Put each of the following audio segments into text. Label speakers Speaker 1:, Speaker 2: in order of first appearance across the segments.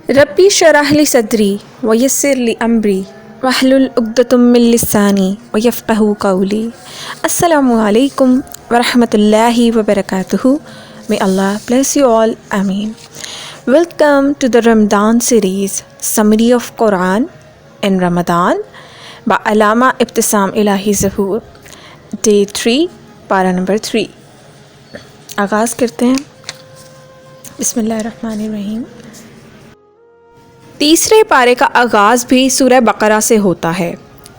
Speaker 1: ربی شرح لی صدری ویسر لی امری واحلل عقدۃ من لسانی ویفقہوا قولی۔ السلام علیکم ورحمۃ اللہ وبرکاتہ۔ May Allah bless you all. Ameen. Welcome to the Ramadan series, Summary of Quran in Ramadan by Allama Ibtisam Ilahi Zahoor. Day 3, Para number 3. آغاز کرتے ہیں۔ بسم اللہ الرحمن الرحیم۔ تیسرے پارے کا آغاز بھی سورہ بقرہ سے ہوتا ہے۔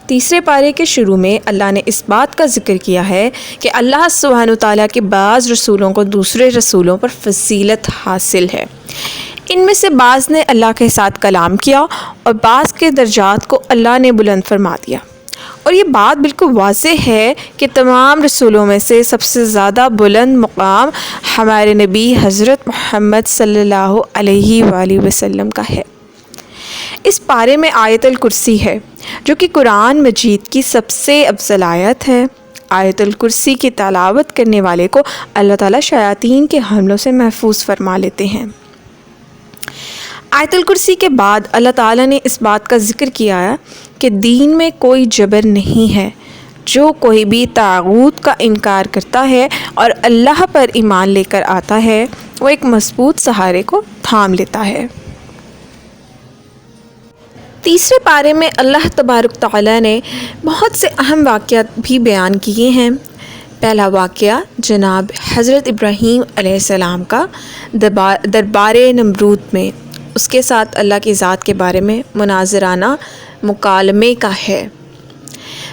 Speaker 1: تیسرے پارے کے شروع میں اللہ نے اس بات کا ذکر کیا ہے کہ اللہ سبحانہ وتعالیٰ کے بعض رسولوں کو دوسرے رسولوں پر فضیلت حاصل ہے۔ ان میں سے بعض نے اللہ کے ساتھ کلام کیا اور بعض کے درجات کو اللہ نے بلند فرما دیا، اور یہ بات بالکل واضح ہے کہ تمام رسولوں میں سے سب سے زیادہ بلند مقام ہمارے نبی حضرت محمد صلی اللہ علیہ وآلہ وسلم کا ہے۔ اس پارے میں آیت الکرسی ہے جو کہ قرآن مجید کی سب سے افضل آیت ہے۔ آیت الکرسی کی تلاوت کرنے والے کو اللہ تعالیٰ شیاطین کے حملوں سے محفوظ فرما لیتے ہیں۔ آیت الکرسی کے بعد اللہ تعالیٰ نے اس بات کا ذکر کیا ہے کہ دین میں کوئی جبر نہیں ہے۔ جو کوئی بھی طاغوت کا انکار کرتا ہے اور اللہ پر ایمان لے کر آتا ہے، وہ ایک مضبوط سہارے کو تھام لیتا ہے۔ تیسرے پارے میں اللہ تبارک تعالیٰ نے بہت سے اہم واقعات بھی بیان کیے ہیں۔ پہلا واقعہ جناب حضرت ابراہیم علیہ السلام کا دربار نمرود میں اس کے ساتھ اللہ کی ذات کے بارے میں مناظرانہ مکالمے کا ہے۔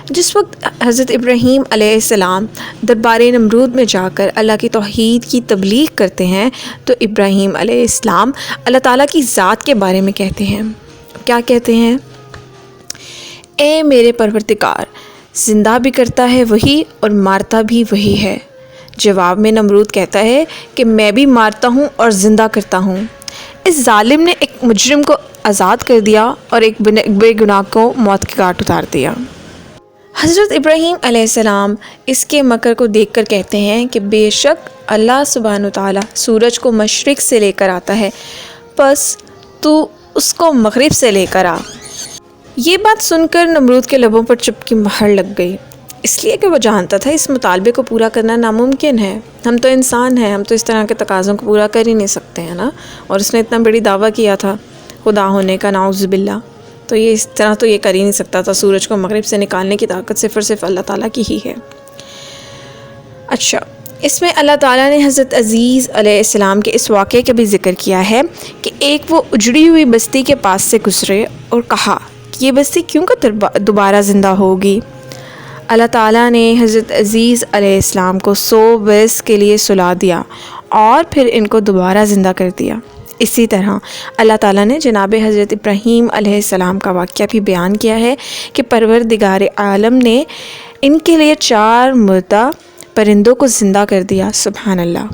Speaker 1: جس وقت حضرت ابراہیم علیہ السلام دربار نمرود میں جا کر اللہ کی توحید کی تبلیغ کرتے ہیں تو ابراہیم علیہ السلام اللہ تعالیٰ کی ذات کے بارے میں کہتے ہیں۔ کیا کہتے ہیں؟ اے میرے پروردگار، زندہ بھی کرتا ہے وہی اور مارتا بھی وہی ہے۔ جواب میں نمرود کہتا ہے کہ میں بھی مارتا ہوں اور زندہ کرتا ہوں۔ اس ظالم نے ایک مجرم کو آزاد کر دیا اور ایک بے گناہ کو موت کے گھاٹ اتار دیا۔ حضرت ابراہیم علیہ السلام اس کے مکر کو دیکھ کر کہتے ہیں کہ بے شک اللہ سبحانہ وتعالیٰ سورج کو مشرق سے لے کر آتا ہے، پس تو اس کو مغرب سے لے کر آ۔ یہ بات سن کر نمرود کے لبوں پر چپ کی مہر لگ گئی، اس لیے کہ وہ جانتا تھا اس مطالبے کو پورا کرنا ناممکن ہے۔ ہم تو انسان ہیں، ہم تو اس طرح کے تقاضوں کو پورا کر ہی نہیں سکتے ہیں نا۔ اور اس نے اتنا بڑی دعویٰ کیا تھا خدا ہونے کا، نعوذ باللہ، تو یہ اس طرح تو یہ کر ہی نہیں سکتا تھا۔ سورج کو مغرب سے نکالنے کی طاقت صرف اور صرف اللہ تعالیٰ کی ہی ہے۔ اچھا، اس میں اللہ تعالیٰ نے حضرت عزیز علیہ السلام کے اس واقعے کا بھی ذکر کیا ہے کہ ایک وہ اجڑی ہوئی بستی کے پاس سے گزرے اور کہا کہ یہ بستی کیوں کر دوبارہ زندہ ہوگی؟ اللہ تعالیٰ نے حضرت عزیز علیہ السلام کو 100 برس کے لیے سلا دیا اور پھر ان کو دوبارہ زندہ کر دیا۔ اسی طرح اللہ تعالیٰ نے جناب حضرت ابراہیم علیہ السلام کا واقعہ بھی بیان کیا ہے کہ پروردگار عالم نے ان کے لیے 4 مردہ پرندوں کو زندہ کر دیا۔ سبحان اللہ۔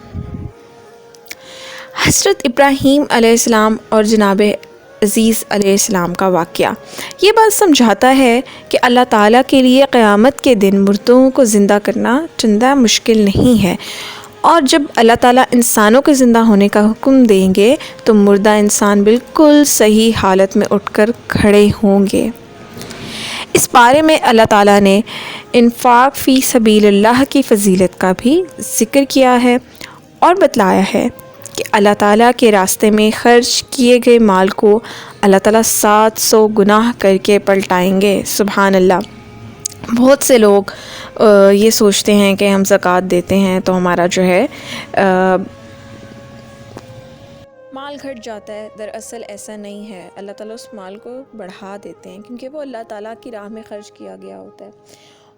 Speaker 1: حضرت ابراہیم علیہ السلام اور جناب عزیز علیہ السلام کا واقعہ یہ بات سمجھاتا ہے کہ اللہ تعالیٰ کے لیے قیامت کے دن مردوں کو زندہ کرنا چندہ مشکل نہیں ہے، اور جب اللہ تعالیٰ انسانوں کے زندہ ہونے کا حکم دیں گے تو مردہ انسان بالکل صحیح حالت میں اٹھ کر کھڑے ہوں گے۔ اس بارے میں اللہ تعالیٰ نے انفاق فی سبیل اللہ کی فضیلت کا بھی ذکر کیا ہے اور بتلایا ہے کہ اللہ تعالیٰ کے راستے میں خرچ کیے گئے مال کو اللہ تعالیٰ 700 گناہ کر کے پلٹائیں گے۔ سبحان اللہ۔ بہت سے لوگ یہ سوچتے ہیں کہ ہم زکوٰۃ دیتے ہیں تو ہمارا جو ہے مال گھٹ جاتا ہے۔ دراصل ایسا نہیں ہے، اللہ تعالیٰ اس مال کو بڑھا دیتے ہیں کیونکہ وہ اللہ تعالیٰ کی راہ میں خرچ کیا گیا ہوتا ہے،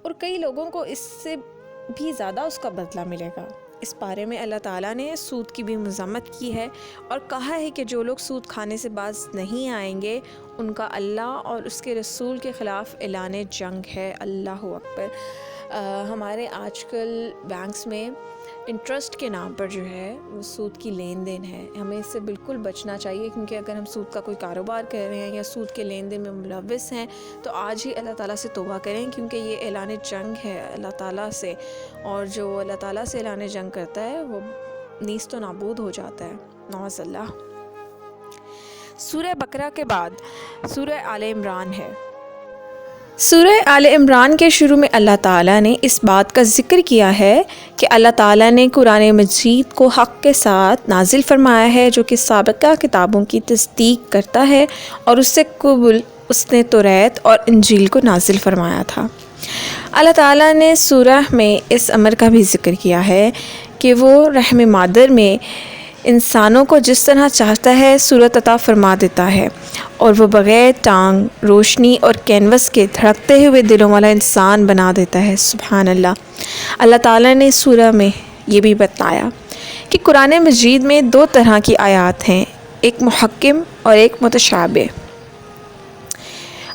Speaker 1: اور کئی لوگوں کو اس سے بھی زیادہ اس کا بدلہ ملے گا۔ اس بارے میں اللہ تعالیٰ نے سود کی بھی مذمت کی ہے اور کہا ہے کہ جو لوگ سود کھانے سے باز نہیں آئیں گے ان کا اللہ اور اس کے رسول کے خلاف اعلان جنگ ہے۔ اللہ اکبر۔ ہمارے آج کل بینکس میں انٹرسٹ کے نام پر جو ہے وہ سود کی لین دین ہے، ہمیں اس سے بالکل بچنا چاہیے، کیونکہ اگر ہم سود کا کوئی کاروبار کر رہے ہیں یا سود کے لین دین میں ملوث ہیں تو آج ہی اللہ تعالیٰ سے توبہ کریں، کیونکہ یہ اعلان جنگ ہے اللہ تعالیٰ سے، اور جو اللہ تعالیٰ سے اعلان جنگ کرتا ہے وہ نیست و نابود ہو جاتا ہے، معاذ اللہ۔ سورہ بقرہ کے بعد سورہ آل عمران ہے۔ سورہ آل عمران کے شروع میں اللہ تعالیٰ نے اس بات کا ذکر کیا ہے کہ اللہ تعالیٰ نے قرآن مجید کو حق کے ساتھ نازل فرمایا ہے، جو کہ سابقہ کتابوں کی تصدیق کرتا ہے، اور اس سے قبل اس نے توریت اور انجیل کو نازل فرمایا تھا۔ اللہ تعالیٰ نے سورہ میں اس امر کا بھی ذکر کیا ہے کہ وہ رحم مادر میں انسانوں کو جس طرح چاہتا ہے صورت عطا فرما دیتا ہے، اور وہ بغیر ٹانگ، روشنی اور کینوس کے دھڑکتے ہوئے دلوں والا انسان بنا دیتا ہے۔ سبحان اللہ۔ اللہ تعالیٰ نے سورہ میں یہ بھی بتایا کہ قرآن مجید میں دو طرح کی آیات ہیں، ایک محکم اور ایک متشابہ۔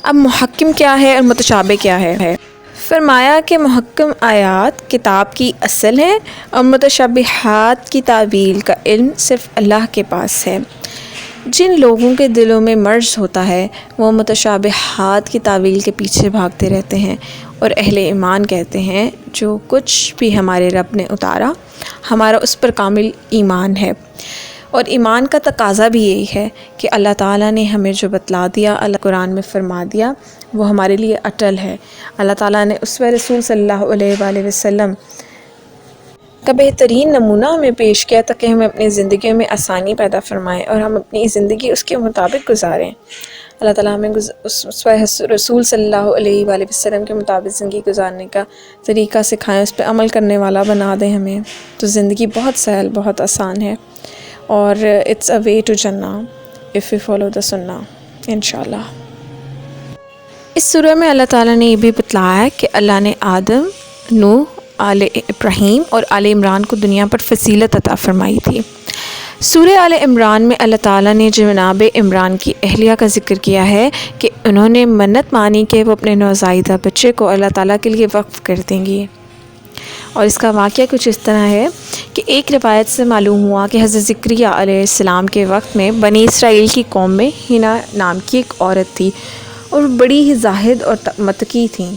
Speaker 1: اب محکم کیا ہے اور متشابہ کیا ہے؟ فرمایا کہ محکم آیات کتاب کی اصل ہیں، اور متشابہات کی تعویل کا علم صرف اللہ کے پاس ہے۔ جن لوگوں کے دلوں میں مرض ہوتا ہے وہ متشابہات کی تعویل کے پیچھے بھاگتے رہتے ہیں، اور اہل ایمان کہتے ہیں جو کچھ بھی ہمارے رب نے اتارا ہمارا اس پر کامل ایمان ہے، اور ایمان کا تقاضا بھی یہی ہے کہ اللہ تعالیٰ نے ہمیں جو بتلا دیا، اللہ قرآن میں فرما دیا، وہ ہمارے لیے اٹل ہے۔ اللہ تعالیٰ نے اسوہ رسول صلی اللہ علیہ وآلہ وسلم کا بہترین نمونہ ہمیں پیش کیا تاکہ ہمیں اپنی زندگی میں آسانی پیدا فرمائے اور ہم اپنی زندگی اس کے مطابق گزاریں۔ اللہ تعالیٰ ہمیں اسوہ رسول صلی اللہ علیہ وآلہ وسلم کے مطابق زندگی گزارنے کا طریقہ سکھائیں، اس پہ عمل کرنے والا بنا دیں ہمیں، تو زندگی بہت سہل، بہت آسان ہے، اور اٹس اے وے ٹو جنہ اف یو فالو دا سنہ انشاءاللہ۔ اس سورہ میں اللہ تعالیٰ نے یہ بھی بتلایا ہے کہ اللہ نے آدم، نوح، آل ابراہیم اور آل عمران کو دنیا پر فضیلت عطا فرمائی تھی۔ سورہ آل عمران میں اللہ تعالیٰ نے جناب عمران کی اہلیہ کا ذکر کیا ہے کہ انہوں نے منت مانی کہ وہ اپنے نوزائیدہ بچے کو اللہ تعالیٰ کے لیے وقف کر دیں گی، اور اس کا واقعہ کچھ اس طرح ہے کہ ایک روایت سے معلوم ہوا کہ حضرت زکریا علیہ السلام کے وقت میں بنی اسرائیل کی قوم میں ہنا نام کی ایک عورت تھی، اور بڑی ہی زاہد اور متقی تھیں،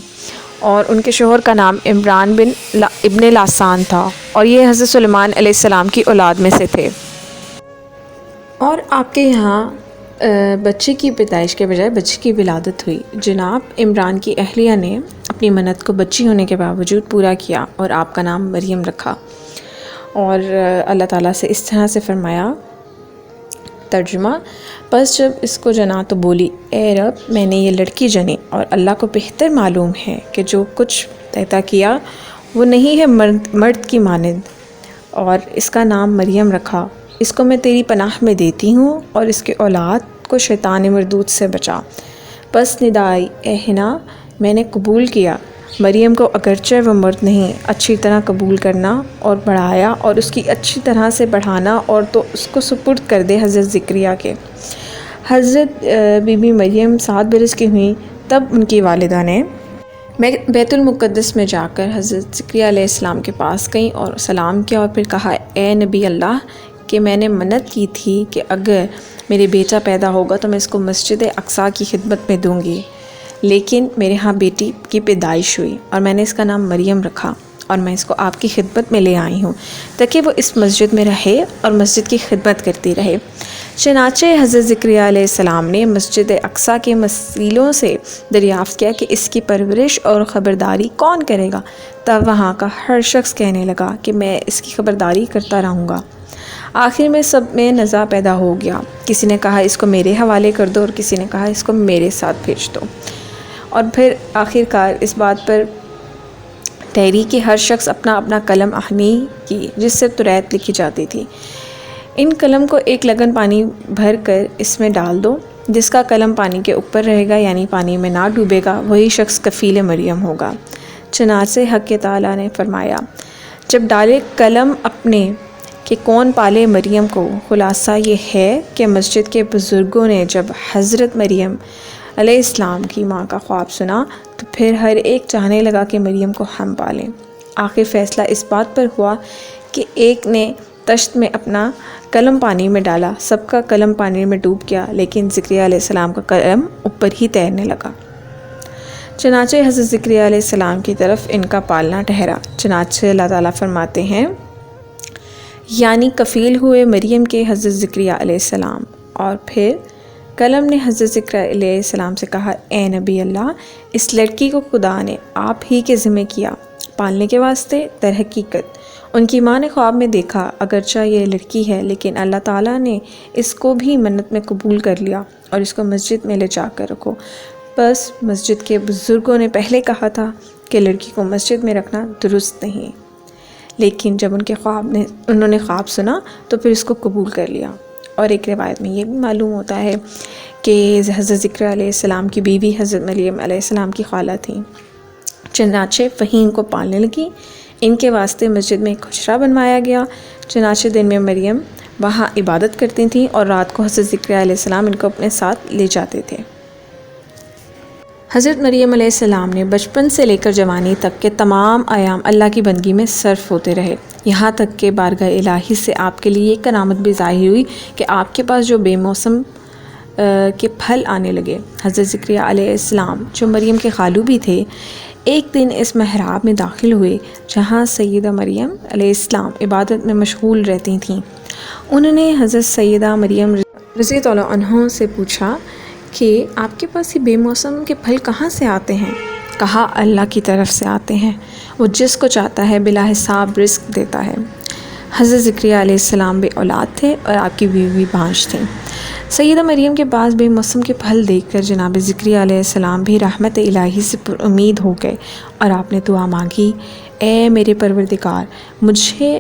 Speaker 1: اور ان کے شوہر کا نام عمران ابن لاسان تھا، اور یہ حضرت سلیمان علیہ السلام کی اولاد میں سے تھے۔ اور آپ کے یہاں بچے کی پیدائش کے بجائے بچے کی ولادت ہوئی۔ جناب عمران کی اہلیہ نے اپنی منت کو بچی ہونے کے باوجود پورا کیا اور آپ کا نام مریم رکھا، اور اللہ تعالیٰ سے اس طرح سے فرمایا، ترجمہ، بس جب اس کو جنا تو بولی، اے رب میں نے یہ لڑکی جنی، اور اللہ کو بہتر معلوم ہے کہ جو کچھ طے کیا وہ نہیں ہے مرد کی مانند، اور اس کا نام مریم رکھا۔ اس کو میں تیری پناہ میں دیتی ہوں، اور اس کے اولاد کو شیطان مردود سے بچا۔ پس ندائی، اے حنا میں نے قبول کیا مریم کو، اگرچہ وہ مرد نہیں، اچھی طرح قبول کرنا اور بڑھایا، اور اس کی اچھی طرح سے بڑھانا، اور تو اس کو سپرد کر دے حضرت زکریا کے۔ حضرت بی بی مریم 7 برس کی ہوئیں تب ان کی والدہ نے بیت المقدس میں جا کر حضرت زکریا علیہ السلام کے پاس گئیں اور سلام کیا، اور پھر کہا، اے نبی اللہ، کہ میں نے منت کی تھی کہ اگر میرے بیٹا پیدا ہوگا تو میں اس کو مسجد اقصیٰ کی خدمت میں دوں گی، لیکن میرے ہاں بیٹی کی پیدائش ہوئی اور میں نے اس کا نام مریم رکھا، اور میں اس کو آپ کی خدمت میں لے آئی ہوں تاکہ وہ اس مسجد میں رہے اور مسجد کی خدمت کرتی رہے۔ چنانچہ حضرت زکریا علیہ السلام نے مسجد اقصیٰ کے مسئولوں سے دریافت کیا کہ اس کی پرورش اور خبرداری کون کرے گا؟ تب وہاں کا ہر شخص کہنے لگا کہ میں اس کی خبرداری کرتا رہوں گا۔ آخر میں سب میں نزاع پیدا ہو گیا، کسی نے کہا اس کو میرے حوالے کر دو، اور کسی نے کہا اس کو میرے ساتھ بھیج دو، اور پھر آخر کار اس بات پر ٹھہری کہ ہر شخص اپنا اپنا قلم اہمی کی، جس سے توریت لکھی جاتی تھی۔ ان قلم کو ایک لگن پانی بھر کر اس میں ڈال دو، جس کا قلم پانی کے اوپر رہے گا یعنی پانی میں نہ ڈوبے گا، وہی شخص کفیل مریم ہوگا۔ چنانچہ حق تعالیٰ نے فرمایا، جب ڈالے قلم اپنے کہ کون پالے مریم کو، خلاصہ یہ ہے کہ مسجد کے بزرگوں نے جب حضرت مریم علیہ السلام کی ماں کا خواب سنا تو پھر ہر ایک چاہنے لگا کہ مریم کو ہم پالیں۔ آخر فیصلہ اس بات پر ہوا کہ ایک نے تشت میں اپنا قلم پانی میں ڈالا، سب کا قلم پانی میں ڈوب گیا، لیکن زکریا علیہ السلام کا قلم اوپر ہی تیرنے لگا۔ چنانچہ حضرت زکریا علیہ السلام کی طرف ان کا پالنا ٹھہرا۔ چنانچہ اللہ تعالیٰ فرماتے ہیں، یعنی کفیل ہوئے مریم کے حضرت زکریا علیہ السلام، اور پھر قلم نے حضرت ذکریہ علیہ السلام سے کہا، اے نبی اللہ، اس لڑکی کو خدا نے آپ ہی کے ذمہ کیا پالنے کے واسطے۔ در حقیقت ان کی ماں نے خواب میں دیکھا، اگرچہ یہ لڑکی ہے لیکن اللہ تعالیٰ نے اس کو بھی منت میں قبول کر لیا اور اس کو مسجد میں لے جا کر رکھو۔ بس مسجد کے بزرگوں نے پہلے کہا تھا کہ لڑکی کو مسجد میں رکھنا درست نہیں، لیکن جب انہوں نے خواب سنا تو پھر اس کو قبول کر لیا۔ اور ایک روایت میں یہ بھی معلوم ہوتا ہے کہ حضرت ذکریہ علیہ السلام کی بیوی حضرت مریم علیہ السلام کی خالہ تھیں، چنانچہ وہیں ان کو پالنے لگی۔ ان کے واسطے مسجد میں ایک حجرہ بنوایا گیا، چنانچہ دن میں مریم وہاں عبادت کرتی تھیں اور رات کو حضرت ذکریہ علیہ السلام ان کو اپنے ساتھ لے جاتے تھے۔ حضرت مریم علیہ السلام نے بچپن سے لے کر جوانی تک کے تمام ایام اللہ کی بندگی میں صرف ہوتے رہے، یہاں تک کہ بارگاہ الہی سے آپ کے لیے یہ کرامت بھی ظاہر ہوئی کہ آپ کے پاس جو بے موسم کے پھل آنے لگے۔ حضرت ذکریہ علیہ السلام جو مریم کے خالو بھی تھے، ایک دن اس محراب میں داخل ہوئے جہاں سیدہ مریم علیہ السلام عبادت میں مشغول رہتی تھیں۔ انہوں نے حضرت سیدہ مریم رضی اللہ عنہ سے پوچھا کہ آپ کے پاس یہ بے موسم کے پھل کہاں سے آتے ہیں؟ کہا، اللہ کی طرف سے آتے ہیں، وہ جس کو چاہتا ہے بلا حساب رزق دیتا ہے۔ حضرت ذکریہ علیہ السلام بے اولاد تھے اور آپ کی بیوی بانجھ تھیں۔ سیدہ مریم کے پاس بے موسم کے پھل دیکھ کر جناب ذکریہ علیہ السلام بھی رحمت الہی سے پر امید ہو گئے اور آپ نے دعا مانگی، اے میرے پروردگار، مجھے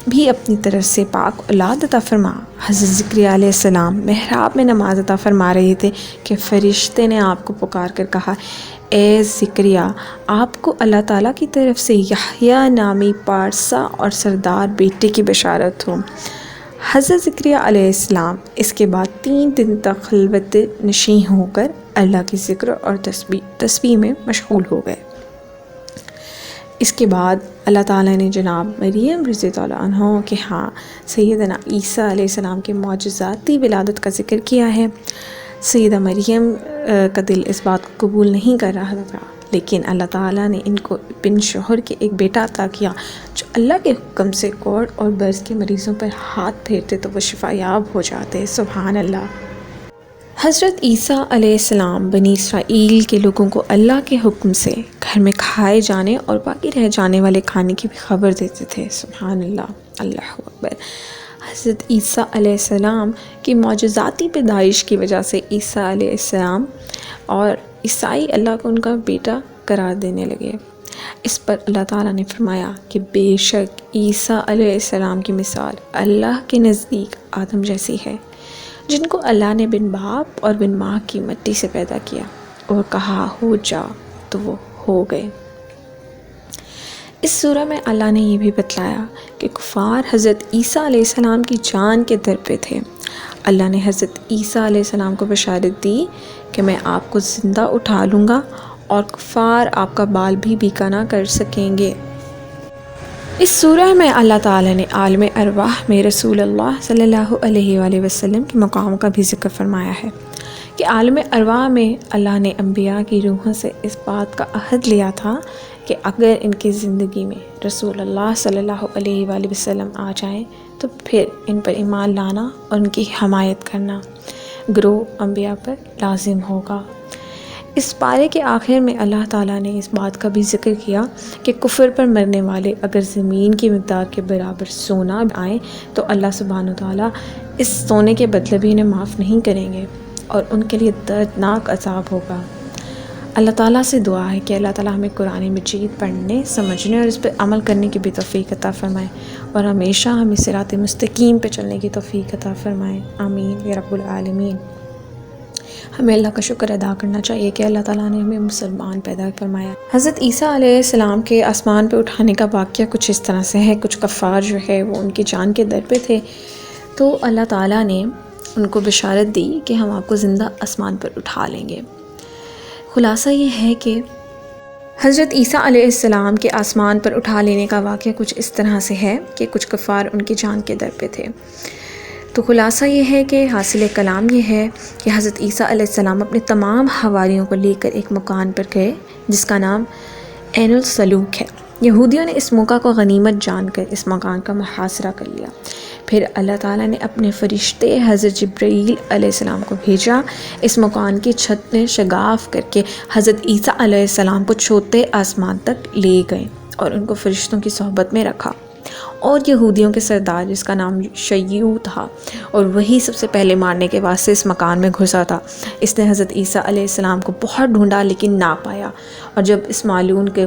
Speaker 1: بھی اپنی طرف سے پاک اولاد عطا فرما۔ حضرت ذکریہ علیہ السلام محراب میں نماز عطا فرما رہے تھے کہ فرشتے نے آپ کو پکار کر کہا، اے ذکریہ، آپ کو اللہ تعالیٰ کی طرف سے یحییٰ نامی پارسا اور سردار بیٹے کی بشارت ہو۔ حضرت ذکریہ علیہ السلام اس کے بعد 3 دن تک خلوت نشین ہو کر اللہ کی ذکر اور تسبیح میں مشغول ہو گئے۔ اس کے بعد اللہ تعالیٰ نے جناب مریم رضی اللہ عنہ کے ہاں سیدنا عیسیٰ علیہ السلام کے معجزاتی ولادت کا ذکر کیا ہے۔ سیدہ مریم کا دل اس بات کو قبول نہیں کر رہا تھا، لیکن اللہ تعالیٰ نے ان کو بن شوہر کے ایک بیٹا عطا کیا جو اللہ کے حکم سے کوڑ اور برس کے مریضوں پر ہاتھ پھیرتے تو وہ شفا یاب ہو جاتے۔ سبحان اللہ۔ حضرت عیسیٰ علیہ السلام بنی اسرائیل کے لوگوں کو اللہ کے حکم سے گھر میں کھائے جانے اور باقی رہ جانے والے کھانے کی بھی خبر دیتے تھے۔ سبحان اللہ، اللہ اکبر۔ حضرت عیسیٰ علیہ السلام کی معجزاتی پیدائش کی وجہ سے عیسیٰ علیہ السلام اور عیسائی اللہ کو ان کا بیٹا قرار دینے لگے۔ اس پر اللہ تعالیٰ نے فرمایا کہ بے شک عیسیٰ علیہ السلام کی مثال اللہ کے نزدیک آدم جیسی ہے، جن کو اللہ نے بن باپ اور بن ماں کی مٹی سے پیدا کیا اور کہا ہو جا تو وہ ہو گئے۔ اس سورہ میں اللہ نے یہ بھی بتلایا کہ کفار حضرت عیسیٰ علیہ السلام کی جان کے در پہ تھے۔ اللہ نے حضرت عیسیٰ علیہ السلام کو بشارت دی کہ میں آپ کو زندہ اٹھا لوں گا اور کفار آپ کا بال بھی بیکا نہ کر سکیں گے۔ اس سورہ میں اللہ تعالیٰ نے عالم ارواح میں رسول اللہ صلی اللہ علیہ وآلہ وسلم کے مقام کا بھی ذکر فرمایا ہے کہ عالم ارواح میں اللہ نے انبیاء کی روحوں سے اس بات کا عہد لیا تھا کہ اگر ان کی زندگی میں رسول اللہ صلی اللہ علیہ وآلہ وسلم آ جائیں تو پھر ان پر ایمان لانا اور ان کی حمایت کرنا گروہ انبیاء پر لازم ہوگا۔ اس پارے کے آخر میں اللہ تعالیٰ نے اس بات کا بھی ذکر کیا کہ کفر پر مرنے والے اگر زمین کی مقدار کے برابر سونا آئیں تو اللہ سبحانہ وتعالیٰ اس سونے کے بدلے بھی انہیں معاف نہیں کریں گے اور ان کے لیے دردناک عذاب ہوگا۔ اللہ تعالیٰ سے دعا ہے کہ اللہ تعالیٰ ہمیں قرآن مجید پڑھنے، سمجھنے اور اس پر عمل کرنے کی بھی توفیق عطا فرمائے اور ہمیشہ ہمیں صراط مستقیم پہ چلنے کی توفیق عطا فرمائے، آمین یا رب العالمین۔ ہمیں اللہ کا شکر ادا کرنا چاہیے کہ اللہ تعالیٰ نے ہمیں مسلمان پیدا فرمایا۔ حضرت عیسیٰ علیہ السلام کے آسمان پہ اٹھانے کا واقعہ کچھ اس طرح سے ہے۔ کچھ کفار جو ہے وہ ان کی جان کے در پہ تھے، تو اللہ تعالیٰ نے ان کو بشارت دی کہ ہم آپ کو زندہ آسمان پر اٹھا لیں گے۔ خلاصہ یہ ہے کہ حضرت عیسیٰ علیہ السلام کے آسمان پر اٹھا لینے کا واقعہ کچھ اس طرح سے ہے کہ کچھ کفار ان کی جان کے در پہ تھے۔ تو خلاصہ یہ ہے کہ حاصل کلام یہ ہے کہ حضرت عیسیٰ علیہ السلام اپنے تمام حواریوں کو لے کر ایک مکان پر گئے جس کا نام عین السلوک ہے۔ یہودیوں نے اس موقع کو غنیمت جان کر اس مکان کا محاصرہ کر لیا۔ پھر اللہ تعالیٰ نے اپنے فرشتے حضرت جبرائیل علیہ السلام کو بھیجا. اس مکان کی چھت میں شگاف کر کے حضرت عیسیٰ علیہ السلام کو چوتھے آسمان تک لے گئے اور ان کو فرشتوں کی صحبت میں رکھا. اور یہودیوں کے سردار جس کا نام شیعو تھا اور وہی سب سے پہلے مارنے کے واسطے اس مکان میں گھسا تھا، اس نے حضرت عیسیٰ علیہ السلام کو بہت ڈھونڈا لیکن نہ پایا. اور جب اس معلوم کے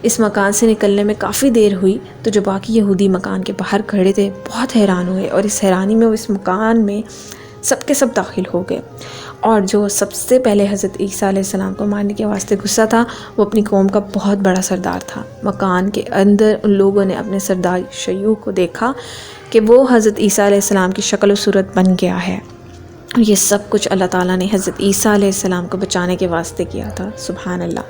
Speaker 1: اس مکان سے نکلنے میں کافی دیر ہوئی تو جو باقی یہودی مکان کے باہر کھڑے تھے بہت حیران ہوئے، اور اس حیرانی میں وہ اس مکان میں سب کے سب داخل ہو گئے. اور جو سب سے پہلے حضرت عیسیٰ علیہ السلام کو مارنے کے واسطے غصہ تھا وہ اپنی قوم کا بہت بڑا سردار تھا. مکان کے اندر ان لوگوں نے اپنے سردار شیعو کو دیکھا کہ وہ حضرت عیسیٰ علیہ السلام کی شکل و صورت بن گیا ہے. اور یہ سب کچھ اللہ تعالیٰ نے حضرت عیسیٰ علیہ السلام کو بچانے کے واسطے کیا تھا. سبحان اللہ.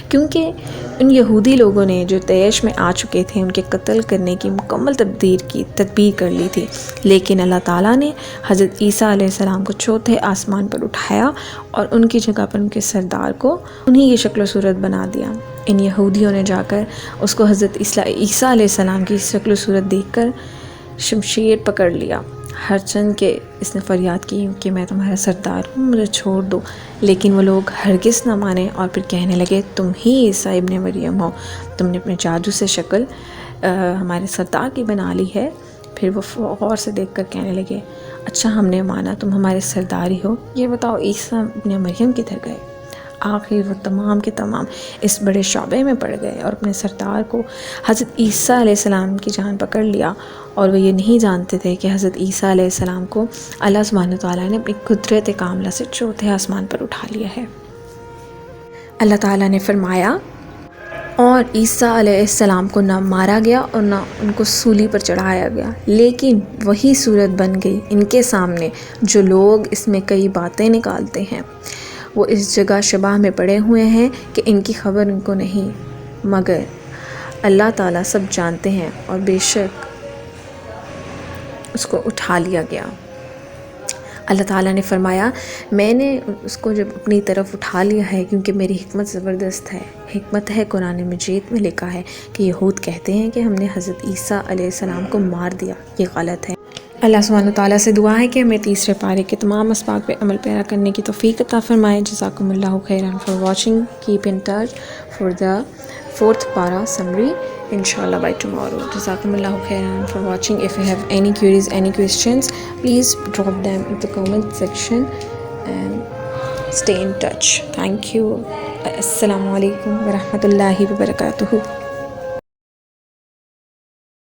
Speaker 1: کیونکہ ان یہودی لوگوں نے جو طیش میں آ چکے تھے ان کے قتل کرنے کی مکمل تدبیر کر لی تھی، لیکن اللہ تعالیٰ نے حضرت عیسیٰ علیہ السلام کو چوتھے آسمان پر اٹھایا اور ان کی جگہ پر ان کے سردار کو انہی کی شکل و صورت بنا دیا. ان یہودیوں نے جا کر اس کو حضرت عیسیٰ علیہ السلام کی شکل و صورت دیکھ کر شمشیر پکڑ لیا، ہرچند کہ اس نے فریاد کی کہ میں تمہارا سردار ہوں، مجھے چھوڑ دو. لیکن وہ لوگ ہرگز نہ مانے اور پھر کہنے لگے تم ہی عیسیٰ ابن مریم ہو، تم نے اپنے جادو سے شکل ہمارے سردار کی بنا لی ہے. پھر وہ غور سے دیکھ کر کہنے لگے اچھا ہم نے مانا تم ہمارے سردار ہی ہو، یہ بتاؤ عیسیٰ ابن مریم کدھر گئے؟ آخر وہ تمام کے تمام اس بڑے شعبے میں پڑ گئے اور اپنے سردار کو حضرت عیسیٰ علیہ السلام کی جان پکڑ لیا. اور وہ یہ نہیں جانتے تھے کہ حضرت عیسیٰ علیہ السلام کو اللہ سبحانہ تعالیٰ نے اپنی قدرت کاملہ سے چوتھے آسمان پر اٹھا لیا ہے. اللہ تعالیٰ نے فرمایا اور عیسیٰ علیہ السلام کو نہ مارا گیا اور نہ ان کو سولی پر چڑھایا گیا، لیکن وہی صورت بن گئی ان کے سامنے. جو لوگ اس میں کئی باتیں نکالتے ہیں وہ اس جگہ شبہ میں پڑے ہوئے ہیں کہ ان کی خبر ان کو نہیں، مگر اللہ تعالیٰ سب جانتے ہیں. اور بے شک اس کو اٹھا لیا گیا. اللہ تعالیٰ نے فرمایا میں نے اس کو جب اپنی طرف اٹھا لیا ہے کیونکہ میری حکمت زبردست ہے. حکمت ہے قرآن مجید میں لکھا ہے کہ یہود کہتے ہیں کہ ہم نے حضرت عیسیٰ علیہ السلام کو مار دیا، یہ غلط ہے. اللہ سبحانہ تعالیٰ سے دعا ہے کہ ہمیں تیسرے پارے کے تمام اسباق پہ عمل پیرا کرنے کی توفیق عطا فرمائے. جزاکم اللہ خیرا for watching. Keep in touch for the 4th para summary inshallah by tomorrow. Jazakum Allah khairan for watching. If you have any queries, any questions, please drop them in the comment section and stay in touch. Thank you. Assalamu alaikum wa rahmatullahi wa barakatuhu.